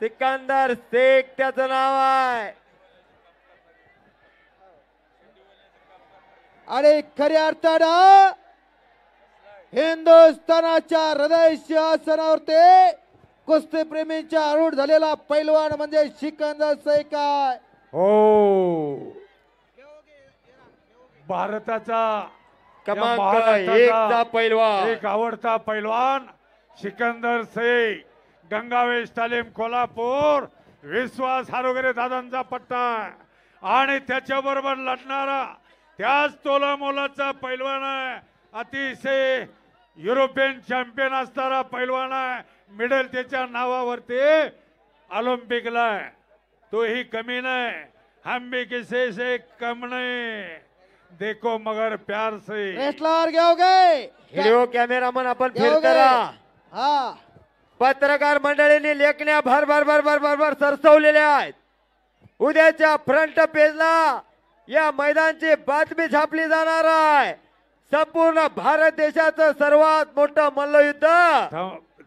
सिकंदर शेख त्याचं नाव आहे. आणि खऱ्या अर्थानं हिंदुस्थानाच्या हृदय सिंहासनावरती कुस्ती प्रेमींच्या आरूढ झालेला पैलवान म्हणजे सिकंदर शेख आहे. हो, भारताचा क्रमांक 1 चा पैलवान, एक आवडता पैलवान सिकंदर शेख. गंगावेश तालीम कोल्हापूर, विश्वास हारोगरे दादांचा पट्टा आणि त्याच्याबरोबर लढणारा त्याच तोला मोलाचा पैलवान आहे. अतिशय युरोपियन चॅम्पियन असणारा पैलवान आहे. मिडल त्याच्या नावावरती ऑलिम्पिकला आहे. तोही कमी नाही, हम भी किसी से कम नहीं, देखो मगर प्यार से. रेसलर घेओगे व्हिडिओ कॅमेरामन आपण फिर करा. हा, पत्रकार मंडळींनी लेखण्या भर भर भर भर भर भर सरसवलेल्या आहेत. उद्याच्या फ्रंट पेजला या मैदानाची बातमी छापली जाणार आहे. संपूर्ण भारत देशाचं सर्वात मोठं मल्लयुद्ध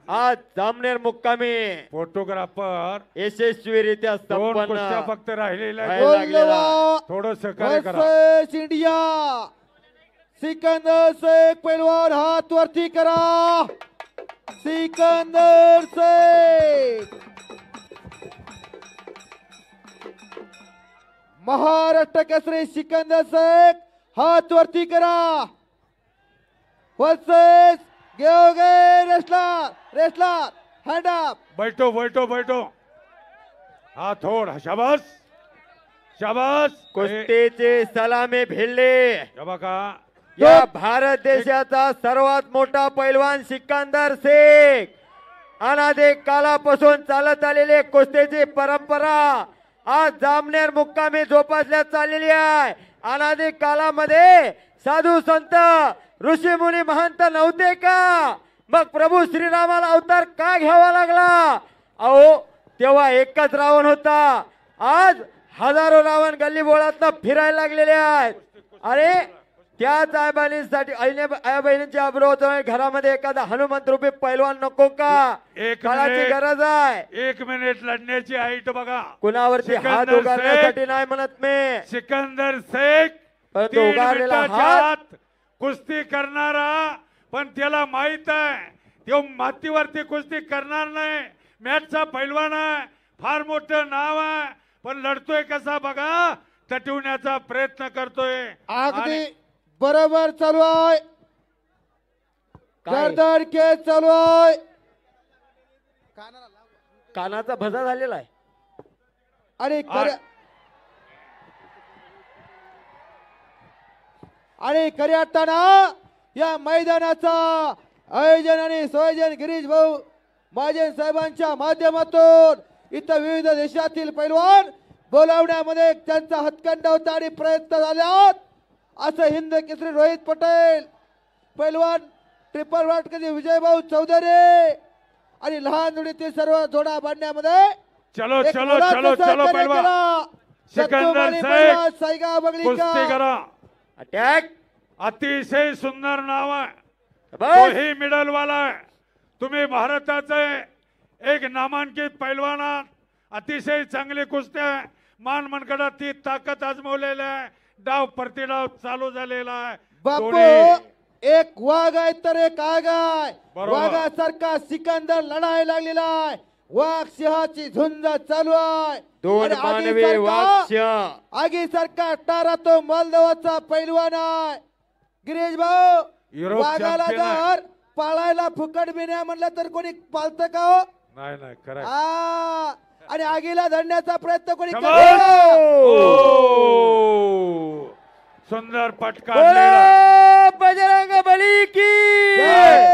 आज जामनेर मुक्कामी फोटोग्राफर यशस्वीरित्या दोन संपन्न कुस्त्या फक्त राहिलेल्या व्हायला लागलेला आहे. थोडं सहकार्य करा. Versus India. सिकंदर शेख पैलवान हात वरती करा. सिकंदर शेख महाराष्ट्र केसरी सिकंदर शेख हात वरती करा. वर्सेस घेओगे रेसलर हँड अप. बैठो बैठो बैठो. हा थोड शाबास शाबास. कुस्तीचे सलामी भिडले. हे बघा, या भारत देशाचा सर्वात मोठा पैलवान सिकंदर शेख. अनादी कालापासून चालत आलेली कुस्तीची परंपरा आज जामनेर मुक्कामी जोपासण्यात चाललेली आहे. अनादी कालामध्ये साधू संत ऋषी मुनी महंत नव्हते का? मग प्रभू श्रीरामाला अवतार का घ्यावा लागला? अहो, तेव्हा एकच रावण होता. आज हजारो रावण गल्ली बोळात फिरायला लागलेले आहेत. अरे त्याच आई बहिणींची अब्रोह घरामध्ये एखादा हनुमंत रूपी पैलवान नको का? काळाची गरज आहे. 1 मिनिट लढण्याची हाईट बघा. कुणावरती हात उगारण्यासाठी नाही म्हणत मी. सिकंदर शेख परंतु 3 उगारलेला मिनिटाच्या हात आत कुस्ती करणारा, पण त्याला माहित आहे तो मातीवरती कुस्ती करणार नाही. मॅचचा पैलवान आहे, फार मोठं नाव आहे, पण लढतोय कसा बघा, तटवण्याचा प्रयत्न करतोय. अगदी बरोबर चालू आहे. गर्दन केस चालू आहे. कानाचा भजा झालेला आहे. आणि खऱ्या अर्थानं या मैदानाचा आयोजन आणि संयोजन गिरीश भाऊ महाजन साहेबांच्या माध्यमातून इथं विविध देशातील पैलवान बोलावण्यामध्ये त्यांचा हातखंडा होता आणि प्रयत्न झाल्यात. असं हिंद केसरी रोहित पटेल, पैलवान ट्रिपल वाट कधी विजयभाऊ चौधरी आणि लहान जोडीतील सर्व जोडा बांधण्यामध्ये चलो चलो चलो चलो पैलवान सिकंदर शेख साईगा कुस्ती करा. अटॅक. अतिशय सुंदर नाव आहे. बस. तोही मिडल वाला आहे. तुम्ही भारताचे एक नामांकित पैलवान आहात. अतिशय चांगली कुस्ती आहे. मान मनगडात ती ताकद आजमवलेली आहे. डाव प्रतिडाव चालू झालेला आहे. बापू, एक वाघ आहे तर एक आग आहे. वाघासारखा सिकंदर लढायला लागलेला आहे. वाघ सिंहाची झुंज चालू आहे. दोन मानवी वाघ आगीसारखा टारा तो मालदवाचा पैलवान आहे. गिरीश भाऊ, वाघाला जर पाळायला फुकट बिन्या म्हणलं तर कोणी पालत का हो? नाही नाही खरं. आणि आगीला धरण्याचा प्रयत्न कोणी सुंदर पटका बजरंग बली की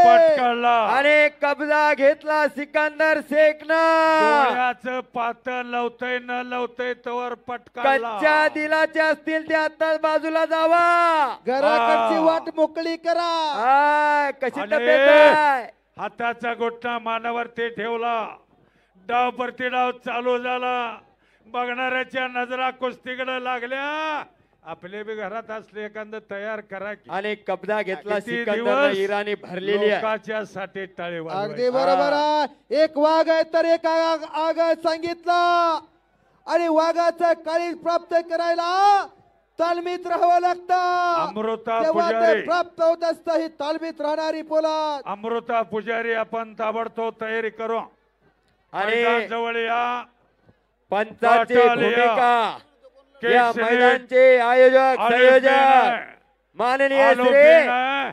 पटकाला आणि कब्जा घेतला सिकंदर शेखनं. पातळ लवतय न लवतय तवर पटका. कच्च्या दिलाचे असतील ते आता बाजूला जावा. घराकडची वाट मोकळी करा. कशी तब्येत आहे? हाताचा गोठा मानावरती ठेवला. डाव प्रतिडाव चालू झाला. बघणाऱ्याच्या नजरा कुस्तीकडे लागल्या. आपले बी घरात असले एखादं तयार करा की आणि कब्जा घेतला किती सिकंदर दिवस इराणी भरलेली आहे. लोकांच्या साठी टाळे अगदी वाजवायचे. बरोबर आहे. एक वाघ आहे तर एक आग सांगितला आणि वाघाचं काळीज प्राप्त करायला तालमीत राहावं लागतं. अमृता तेव्हा ते पुजारी प्राप्त होत असतं ही तालमीत राहणारी पोलाद. अमृता पुजारी आपण ताबडतोब तयारी करू आणि मैदान जवळ या. पंचाची पाटाल या. भूमिका केक या सिनेट. मैदानचे आयोजक संयोजक आलोपेन. माननीय आलोपेन श्री आहे.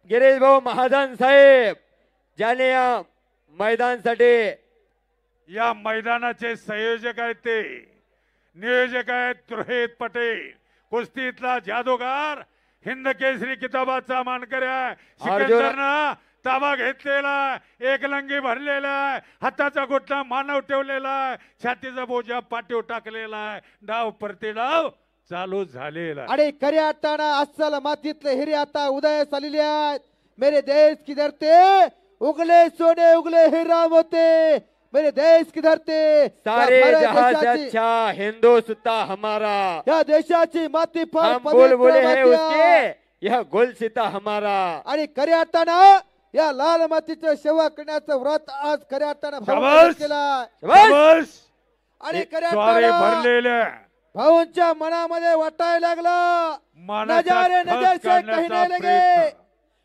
गिरीश भाऊ महाजन साहेब ज्याने या मैदानासाठी या मैदानाचे संयोजक आहेत ते नियोजक आहेत रोहित पटेल कुस्तीतला जादूगार हिंद केसरी किताबाचा मानकरी आहे. सिकंदरनं ताबा घेतलेला एकलंगी भरलेला आहे. हाताचा गोठा मानव ठेवलेला आहे. छातीचा बोजा पाठीव टाकलेला आहे. डाव परती डाव चालू झालेला आहे. आणि खऱ्या अर्थानं अस्सल मातीतले हिरे आता उदयास आलेले आहेत. मेरे देश की धरते उगले सोने उगले हिराम होते. मेरे देश की धरते सारे या भारत जहां से देशाची- अच्छा हिंदुस्ता हमारा या देशाची माती फार हम बुलबुले पवित्र हैं माती उसके आहे. यह गुलसिता हमारा. आणि खऱ्या अर्थानं या लाल मातीचं सेवा करण्याचं व्रत आज खऱ्या अर्थानं भाऊंनी शाबास. केलं. बस आणि खऱ्या स्वारे अर्थानं भरलेल्या भाऊंच्या मनामध्ये वाटायला लागलं मानाचा नजारे खच नजर से काढण्याचा कहने लगे प्रयत्न.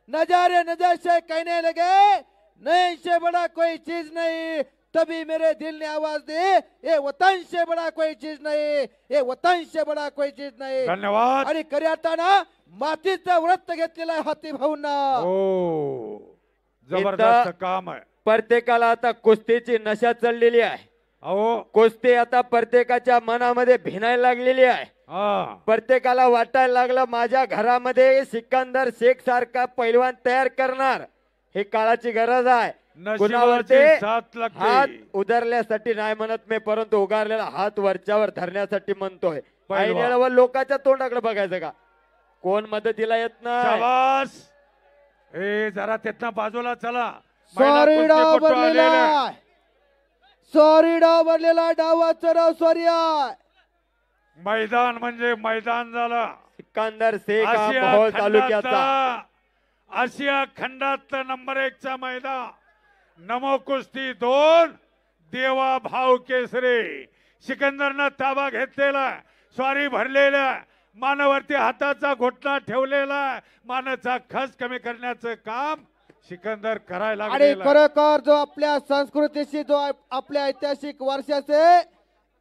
नजारे नजर से कहने लगे नहीं से बड़ा कोई चीज नहीं. तभी मेरे दिल ने आवाज दी ये वतन से बड़ा कोई चीज नहीं. ये वतन से बड़ा कोई चीज नहीं. धन्यवाद. आणि खऱ्या अर्थानं मातीचं व्रत घेतलेलं आहे हाती भाऊंना. हो जबरदस्त काम आहे. प्रत्येकाला आता कुस्तीची नशा चढलेली आहे. अहो कुस्ती आता प्रत्येकाच्या मनामध्ये भिनायला लागलेली आहे. हा प्रत्येकाला वाटायला लागलं माझ्या घरामध्ये सिकंदर शेख सारखा पैलवान तयार करणार. हे काळाची गरज आहे. कुणावरती नशिबाची साथ लागते. हात उधरल्यासाठी नाही म्हणत मी परंतु उगारलेला हात वरच्यावर धरण्यासाठी म्हणतोय. पैलवान. ऐनवेळेवर लोकांच्या तोंडाकडे बघायचं का कोण मदतीला येत नाही. शाबास. ए जरा तिथनं बाजूला चला. महिला सॉरी डाव कुस्तीपटू भरलेला आलेले आहे. आहे. सॉरी डाव भरलेला डावाचा डाव सॉरी आहे. मैदान म्हणजे मैदान झालं. सिकंदर शेख हा आशिया मोहोळ तालुक्याचा खंडातला आशिया खंडातलं नंबर 1 चा मैदान. नमो कुस्ती 2 देवा भाव केसरी. सिकंदरनं ताबा घेतलेला स्वारी भरलेला मानावरती हाताचा घोटणा ठेवलेला मानाचा खस कमी करण्याचं काम सिकंदर करायला आणि लागलेला आहे. खरोखर जो आपल्या संस्कृतीशी जो आपल्या ऐतिहासिक वर्षाचे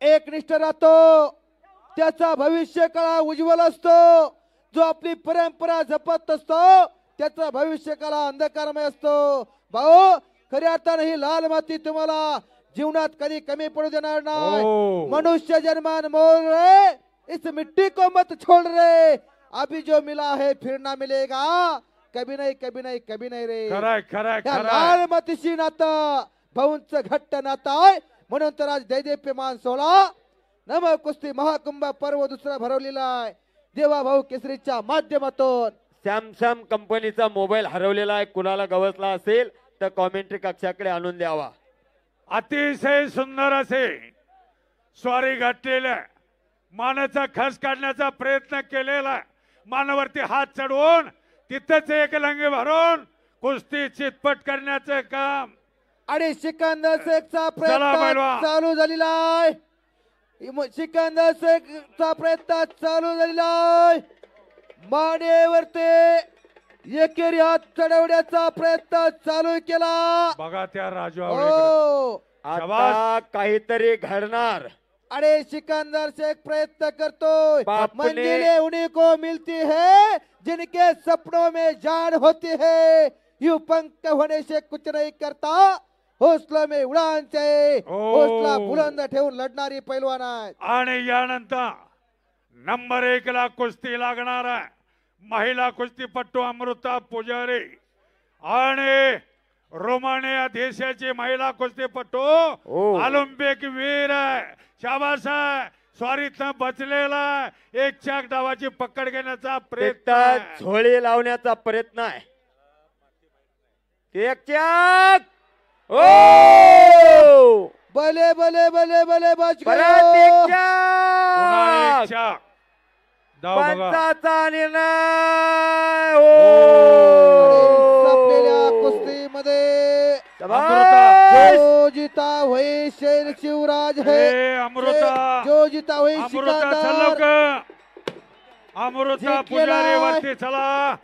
एकनिष्ठ राहतो त्याचा भविष्य काळ उज्ज्वल असतो. जो आपली परंपरा जपत असतो त्याचा भविष्य काळ अंधकारमय असतो. भाऊ खऱ्या अर्थानं ही लाल माती तुम्हाला जीवनात कधी कमी पडू देणार नाही. हो. मनुष्य जन्मान मोल रे इस मिट्टी को मत छोड़ रे. अभी जो मिला है फिर ना मिलेगा. कभी नाही कभी नाही कभी नाही रे. खराय खराय या खराय. लाल मातीशी नातं भाऊंचं घट्ट नातं आहे. म्हणून तर आज दैदेप्यमान सोहळा नम कुस्ती महाकुंभ पर्व दुसरा भरवलेला आहे. देवा भाऊ केसरीच्या माध्यमातून. सॅमसंग कंपनीचा मोबाईल हरवलेला आहे. कुणाला गवसला असेल तर कॉमेंट्री कक्षाकडे आणून द्यावा. अतिशय सुंदर असे स्वारी घातलेल्या मानाचा खस काढण्याचा प्रयत्न केलेला. मानावरती हात चढवून तिथंच एक लंगे भरून कुस्ती चितपट करण्याचं काम. आणि सिकंदर शेखचा चला प्रयत्न पैलवान. चालू झालेला आहे. सिकंदर शेखचा प्रयत्न चालू झालेला आहे. मानेवरती एकेरी हात चढवण्याचा प्रयत्न चालू केला. बघा त्या राजू हो आवळेकर. आता काहीतरी घडणार. अरे सिकंदर शेख प्रयत्न करतोय. बाप ने- मंजिलें उन्हीं को मिलती है जिनके सपनों में जान होती है. यूं पंख होने से कुछ नहीं करता. हौसला में उडान चाहिए. ओ. हौसला बुलंद ठेवून लढणारी पैलवान आहे. आणि यानंतर नंबर 1 ला कुस्ती लागणार आहे. महिला कुस्तीपट्टू अमृता पुजारी आणि रोमानिया देशाची महिला कुस्तीपट्टू ओ. ऑलिम्पिक वीर आहे. शाबास आहे. स्वारीतनं बचलेला एक चाक डावाची पकड घेण्याचा प्रयत्न तिथं आहे. झोळी लावण्याचा प्रयत्न आहे. एक चाक. ओ भले भले भले भले बच परत एक गयो. पुन्हा चाक. एक प्रेक्षक धाव बघा. पंचाचा निर्णय संपलेल्या कुस्तीमध्ये शाबास. जो जीता वही शेर शिवराज है. ए, अमृता. जो जीता वही अमृता चल सिकंदर. लवकर. अमृता जिंकलेला पुजारी आहे. वरती चला.